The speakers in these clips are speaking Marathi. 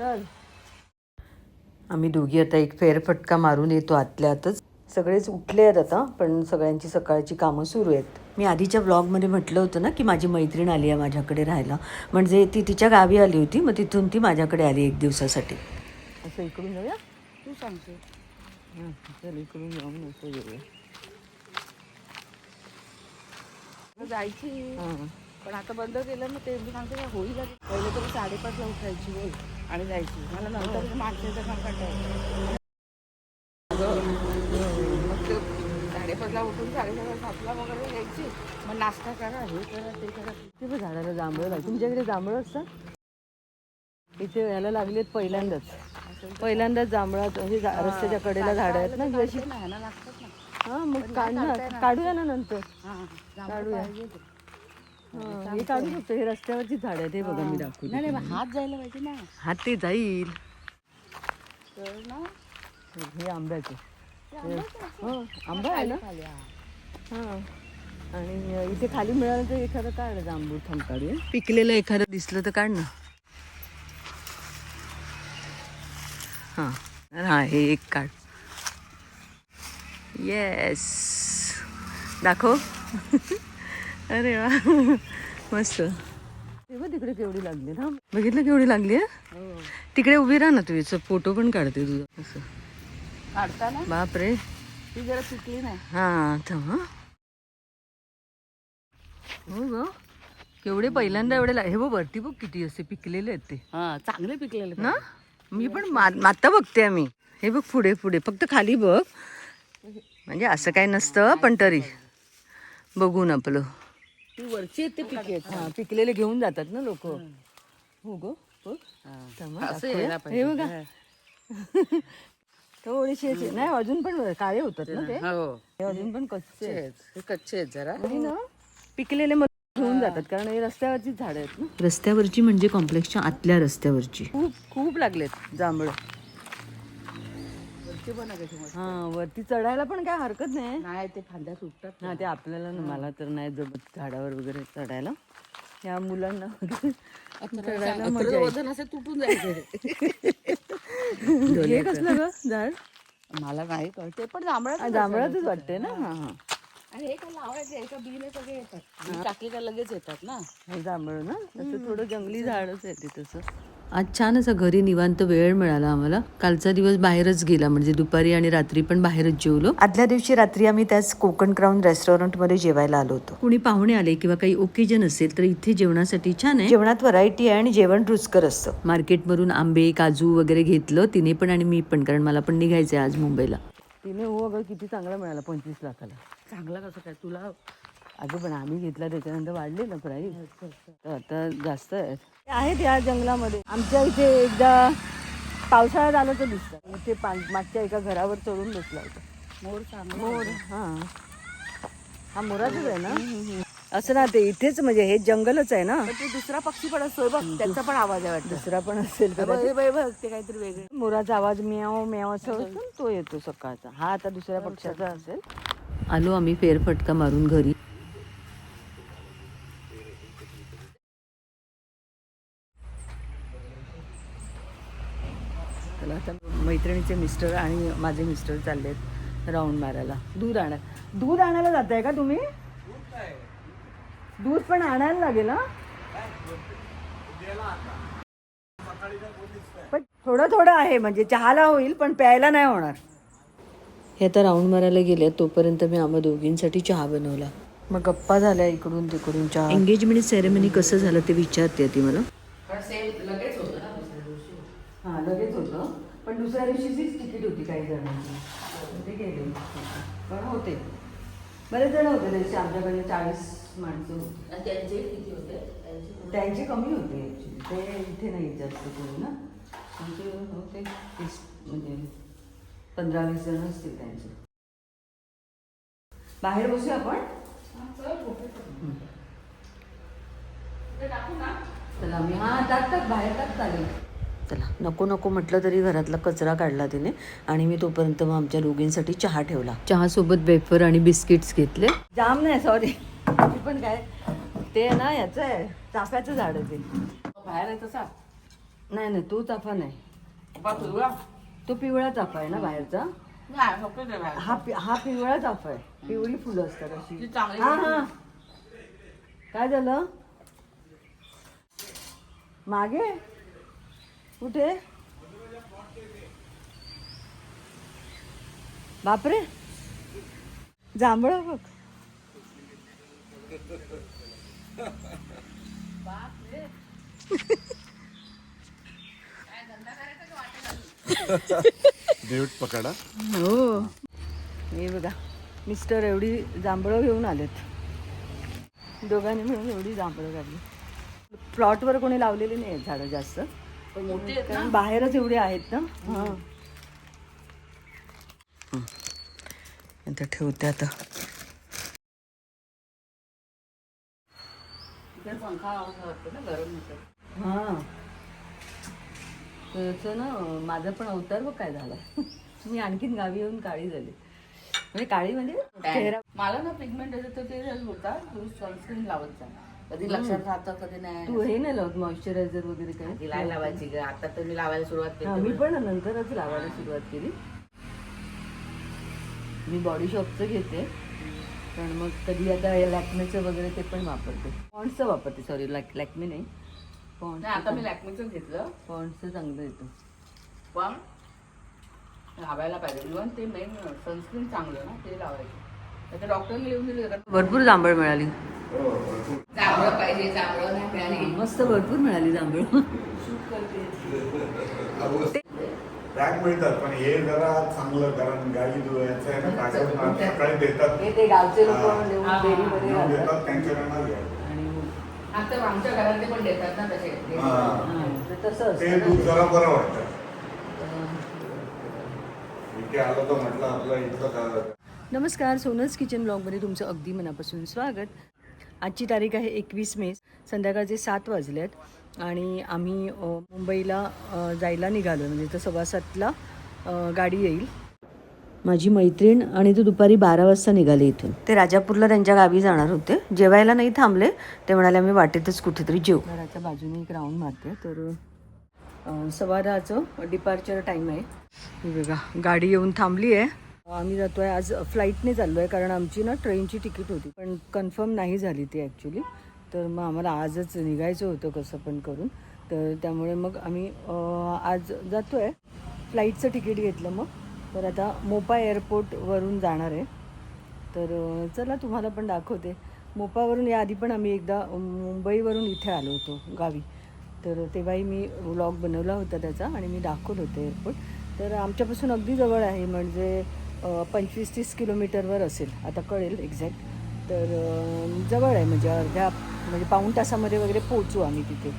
चल. आम्ही दोघी आता एक फेरफटका मारून येतो आतल्या आतच. सगळेच उठले आहेत आता, पण सगळ्यांची सकाळची कामं सुरू आहेत. मी आधीच्या ब्लॉगमध्ये म्हटलं होतं ना की माझी मैत्रीण आली आहे माझ्याकडे राहायला. म्हणजे ती तिच्या गावी आली होती, मग तिथून ती माझ्याकडे आली 1 दिवसासाठी. असं इकडून जाऊया, तू सांगते. हां चल इकडून जाऊन असं येऊया. जायची हां पण आता बंद केलं ना ते. मी सांगते का होईल पहिले तरी 5:30ला उठायची होय आणि जायची. मला नंतर मागच्याचा कंटाळा मग ते 5:30ला उठून 7:30ला वगैरे यायची. मग नाश्ता करा, हे करा, ते करा. ते पण झाडाला जांभळं लागतात. तुमच्याकडे जांभळं असतात? इथे यायला लागलेत पहिल्यांदाच जांभळात. हे रस्त्याच्या कडेला झाडं आहेत ना, अशी. ह्याला लागतात ना. हां मग काढूया ना नंतर. काढूया. हां हे काढू शकतो. हे रस्त्यावरची झाड आहेत. हे बघा मी दाखवते. नाही हात जायला पाहिजे ना. हात ते जाईल. तर ना हे आंब्याचे. हो आंबा आहे ना. हां आणि इथे खाली मिळालं तर एखादं काढ जांभूळ. थांब काढूया. पिकलेलं एखादं दिसलं तर काढ ना. हां हां हे एक काढ. येस दाखव. अरे वा मस्त. तेव्हा तिकडे केवढी लागली. हा बघितलं केवढी लागली आहे. तिकडे उभी राहा ना, तू याचा फोटो पण काढते तुझं असं. काढता ना. बापरे ती जरा पिकली नाही. हां थांब. हां हो ग केवढे पहिल्यांदा एवढे हे बघ वरती बघ किती असे पिकलेले आहेत ते. हां चांगले पिकलेले ना. मी पण आता बघते आम्ही. हे बघ पुढे पुढे फक्त खाली बघ. म्हणजे असं काही नसतं पण तरी बघून आपलं. ती वरची आहेत ते पिके. हां पिकलेले घेऊन जातात ना लोक. हो ग बघ. हे बघा थोडीशी नाही अजून पण काळे होतात ना ते. हो अजून पण कच्चे आहेत. हे कच्चे आहेत जरा. आणि ना पिकलेले मग घेऊन जातात कारण हे रस्त्यावरची झाडं आहेत ना. रस्त्यावरची म्हणजे कॉम्प्लेक्सच्या आतल्या रस्त्यावरची. खूप लागलेत जांभळं. हां वरती चढायला पण काय हरकत नाही. नाही ते फांद्या सुटतात. हां ते आपल्याला ना मला तर नाही जमत झाडावर वगैरे चढायला. ह्या मुलांना चढायला मजा वजन असं तुटून जायचं. हे कसलं ग झाड. मला नाही कळते पण जांभळातच वाटते ना. हां हां आणि हे काय लावायचे एका बिले सगळे येतात. टाकली का लगेच येतात ना. हे जांभळ ना तसं थोडं जंगली झाडच आहे ते तसं. आज छान असा घरी निवांत वेळ मिळाला आम्हाला. कालचा दिवस बाहेरच गेला म्हणजे दुपारी आणि रात्री पण बाहेरच जेवलो. आदल्या दिवशी रात्री आम्ही त्याच कोकण क्राऊन रेस्टॉरंटमध्ये जेवायला आलो होतो. कुणी पाहुणे आले किंवा काही ओकेजन असेल तर इथे जेवणासाठी छान आहे. जेवणात व्हरायटी आहे आणि जेवण रुचकर असतं. मार्केटमधून आंबे काजू वगैरे घेतलं तिने पण आणि मी पण, कारण मला पण निघायचंय आज मुंबईला. तिने हो अगं किती चांगला मिळाला 25 लाखाला. चांगला कसं काय तुला. अगं पण आम्ही घेतला त्याच्यानंतर वाढले ना प्राईस. तर आता जास्त आहेत या जंगलामध्ये. आमच्या इथे एकदा पावसाळ्यात आलं तर दिसतं. इथे मागच्या एका घरावर चढून बसला होता मोर. चांगला मोर. हां हा मोराचंच आहे ना. असं ना ते इथेच म्हणजे हे जंगलच आहे ना. ते दुसरा पक्षी पण असतो बघ, त्याचा पण आवाज आहे वाटतं. दुसरा पण असेल तर ते काहीतरी वेगळे. मोराचा आवाज म्याव म्याव असं असतो ना, तो येतो सकाळचा. हा आता दुसऱ्या पक्षाचा असेल. आलो आम्ही फेरफटका मारून घरी. त्याला आता मैत्रिणीचे मिस्टर आणि माझे मिस्टर चालले आहेत राऊंड मारायला. दूध आणायला जात आहे का तुम्ही. दूध पण आणायला लागेल ना. पण थोडं आहे म्हणजे चहाला होईल पण प्यायला नाही होणार. हे आता राऊंड मारायला गेले तोपर्यंत मी आम्हा दोघींसाठी चहा बनवला. मग गप्पा झाल्या इकडून तिकडून. चहा एंगेजमेंट सेरेमनी कसं झालं ते विचारते ती मला. लगेच होतं ना दुसऱ्या दिवशी. हां लगेच होतं पण दुसऱ्या दिवशीचीच तिकीट होती काही जणांची. ते गेले पण होते बरेच जण होते. त्याचे आमच्याकडे 40 माणसं होती. त्यांचे किती होते. त्यांचे कमी होते ॲक्च्युली. ते इथे नाही जास्त कोणी ना. आमचे होते 30 म्हणजे 15-20 जण असतील त्यांचे. बाहेर बसूया आपण. चला मी टाकतात बाहेर टाक चालेल. चला नको म्हटलं तरी घरातला कचरा काढला तिने आणि मी तोपर्यंत मग आमच्या दोघींसाठी चहा ठेवला. चहासोबत वेफर आणि बिस्किट्स घेतले. जाम नाही सॉरी पण काय ते ना याचं आहे चाफ्याचं झाड आहे ते. बाहेर आहे तसा. नाही नाही तो चाफा नाही, पिवळा तो पिवळा चाफा आहे ना बाहेरचा. नाही फक्त ते बाहेर. हा पिवळा चाफा आहे, पिवळी फुलं असतात अशी. ती चांगली हा हा. काय झालं मागे कुठे? बापरे जांभळ बघ. देऊट पकडा. हो हे बघा मिस्टर एवढी जांभळं घेऊन आलेत, दोघांनी मिळून एवढी जांभळं काढली. प्लॉटवर कोणी लावलेली नाही आहेत झाडं जास्त, पण मोठी आहेत ना. कारण बाहेरच एवढे आहेत ना. हा आता ठेवते आता. तिथे पंखा लावून वाटतं ना गरम होतं. हा त्याचं ना माझा पण अवतार बघ काय झाला. मी आणखीन गावी येऊन काळी झाली, म्हणजे काळी म्हणजे चेहरा. मला ना पिगमेंट येतं तर ते होता. तू सनस्क्रीन लावत जा, कधी लक्षात राहतं कधी नाही. तू हे नाही लावत मॉइश्चरायझर वगैरे काय? ती लाय लावायची ग, आता तर मी लावायला सुरुवात हा, केली. मी पण नंतरच लावायला सुरुवात केली. मी बॉडी शॉपचं घेते, पण मग कधी आता लॅक्मेचं वगैरे ते पण वापरते. पॉन्ड्सचं वापरते, सॉरी लॅक्मे नाही, नाही आता मी लॅक्मीचं घेतलं, पॉन्ड्सचं चांगलं येतं. पण लावायला पाहिजे. इव्हन ते मेन सनस्क्रीन चांगलं ना ते लावायचं. तर डॉक्टरने लिहून दिले का भरपूर जांभळ मिळाली, जांभळं पाहिजे, जांभळं नाही मिळाली. मस्त भरपूर मिळाली जांभळ. बॅग मिळतात पण हे जरा चांगलं, कारण गाई याचं आहे ना पॅकेट सकाळी देतात. ते गावचे लोक हा. डेअरीमध्ये घेऊन घालतात. देतात त्यांच्याकडनं घ्या. आणि आता आमच्या घरातले पण देतात ना तसे. हा. ते तसं ते असतं दूध ना. जरा बरं वाटतं. इथे आलं तर म्हटलं आपलं इथलं. नमस्कार, सोनल्स किचन ब्लॉगमध्ये तुमचं अगदी मनापासून स्वागत. आजची तारीख आहे 21 मे, संध्याकाळचे 7 वाजलेत आणि आम्ही मुंबईला जायला निघालो. म्हणजे तर 7:15ला गाडी येईल. माझी मैत्रीण आणि तो दुपारी 12 वाजता निघाले इथून. ते राजापूरला त्यांच्या गावी जाणार होते, जेवायला नाही थांबले. ते म्हणाले आम्ही वाटेतच कुठेतरी जेवू. घराच्या बाजूने एक राऊंड मारते, तर 10:15चं डिपार्चर टाईम आहे. हे बघा गाडी येऊन थांबली आहे. आम्ही जातो आहे आज फ्लाईटने चाललो आहे, कारण आमची ना ट्रेनची तिकीट होती पण कन्फर्म नाही झाली ती ॲक्च्युली. तर मग आम्हाला आजच निघायचं होतं कसं पण करून, तर त्यामुळे मग आम्ही आज जातो आहे. फ्लाईटचं तिकीट घेतलं मग, तर आता मोपा एअरपोर्टवरून जाणार आहे. तर चला तुम्हाला पण दाखवते. मोपावरून याआधी पण आम्ही एकदा मुंबईवरून इथे आलो होतो गावी, तर तेव्हाही मी व्लॉग बनवला होता त्याचा आणि मी दाखवलं होतं एअरपोर्ट. तर आमच्यापासून अगदी जवळ आहे, म्हणजे 25-30 किलोमीटरवर असेल, आता कळेल एक्झॅक्ट. तर जवळ आहे, म्हणजे पाऊण तासामध्ये वगैरे पोहोचू आम्ही तिथे.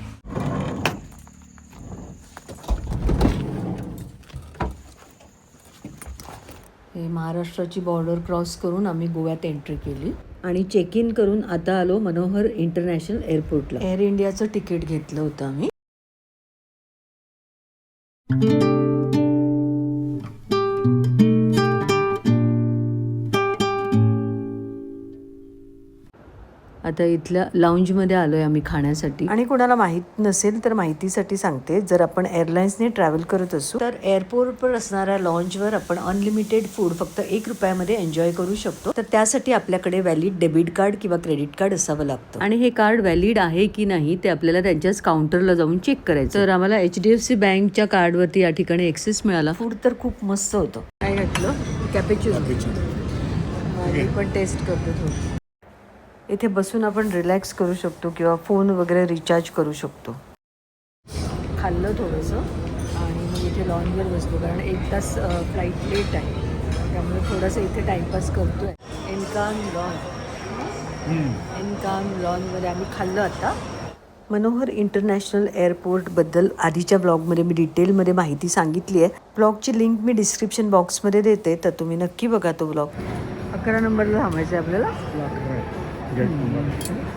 हे महाराष्ट्राची बॉर्डर क्रॉस करून आम्ही गोव्यात एंट्री केली आणि चेक इन करून आता आलो मनोहर इंटरनॅशनल एअरपोर्टला. एअर इंडियाचं तिकीट घेतलं होतं आम्ही. आता इथल्या लाऊंजमध्ये आलो आहे आम्ही खाण्यासाठी. आणि कोणाला माहीत नसेल तर माहितीसाठी सांगते, जर आपण एअरलाईन्सने ट्रॅव्हल करत असू तर एअरपोर्टवर असणाऱ्या लॉन्जवर आपण अनलिमिटेड फूड फक्त 1 रुपयामध्ये एन्जॉय करू शकतो. तर त्यासाठी आपल्याकडे व्हॅलिड डेबिट कार्ड किंवा क्रेडिट कार्ड असावं लागतं. आणि हे कार्ड व्हॅलिड आहे की नाही ते आपल्याला त्यांच्याच काउंटरला जाऊन चेक करायचं. तर आम्हाला HDFC बँकच्या कार्डवरती या ठिकाणी ॲक्सेस मिळाला. फूड तर खूप मस्त होतं. काय घातलं? कॅपेचिनो. मी पण टेस्ट करते थोडं. इथे बसून आपण रिलॅक्स करू शकतो किंवा फोन वगैरे रिचार्ज करू शकतो. खाल्लं थोडंसं आणि मग इथे लॉनवर बसलो, कारण 1 तास फ्लाईट लेट आहे, त्यामुळे थोडंसं इथे टाईमपास करतो आहे. एनकाम लॉनमध्ये आम्ही खाल्लं. आता मनोहर इंटरनॅशनल एअरपोर्टबद्दल आधीच्या ब्लॉगमध्ये मी डिटेलमध्ये माहिती सांगितली आहे. ब्लॉगची लिंक मी डिस्क्रिप्शन बॉक्समध्ये देते, तर तुम्ही नक्की बघा तो ब्लॉग. 11 नंबरला थांबायचं आहे आपल्याला.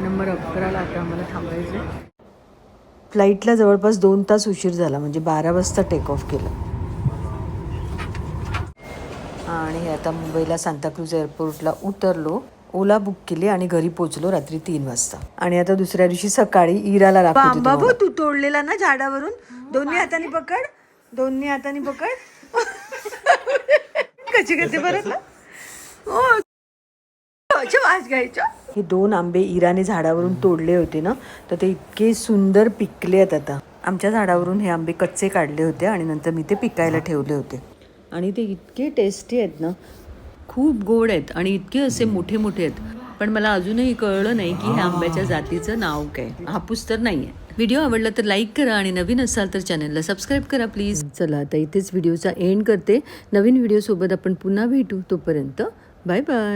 नंबर 11ला आता आम्हाला थांबायचं. फ्लाईटला जवळपास 2 तास उशीर झाला, म्हणजे 12 वाजता टेक ऑफ केलं. आणि हे आता मुंबईला सांताक्रूज एअरपोर्टला उतरलो, ओला बुक केली आणि घरी पोहोचलो रात्री 3 वाजता. आणि आता दुसऱ्या दिवशी सकाळी इराला दाखवते. बाबू तू तोडलेला ना झाडावरून, दोन्ही हाताने पकड, दोन्ही हाताने पकड. कशी करते परत ना. हो, वास घ्यायचा. हे 2 आंबे इराने झाडावरून तोडले होते ना, तर ते इतके सुंदर पिकले आहेत आता. आमच्या झाडावरून हे आंबे कच्चे काढले होते आणि नंतर मी ते पिकायला ठेवले होते. आणि ते इतके टेस्टी आहेत ना, खूप गोड आहेत आणि इतके असे मोठे मोठे आहेत. पण मला अजूनही कळलं नाही की ह्या आंब्याच्या जातीचं नाव काय. हापूस तर नाही आहे. व्हिडिओ आवडला तर लाईक करा आणि नवीन असाल तर चॅनलला सबस्क्राईब करा प्लीज. चला आता इथेच व्हिडिओचा एंड करते. नवीन व्हिडिओसोबत आपण पुन्हा भेटू. तोपर्यंत बाय बाय.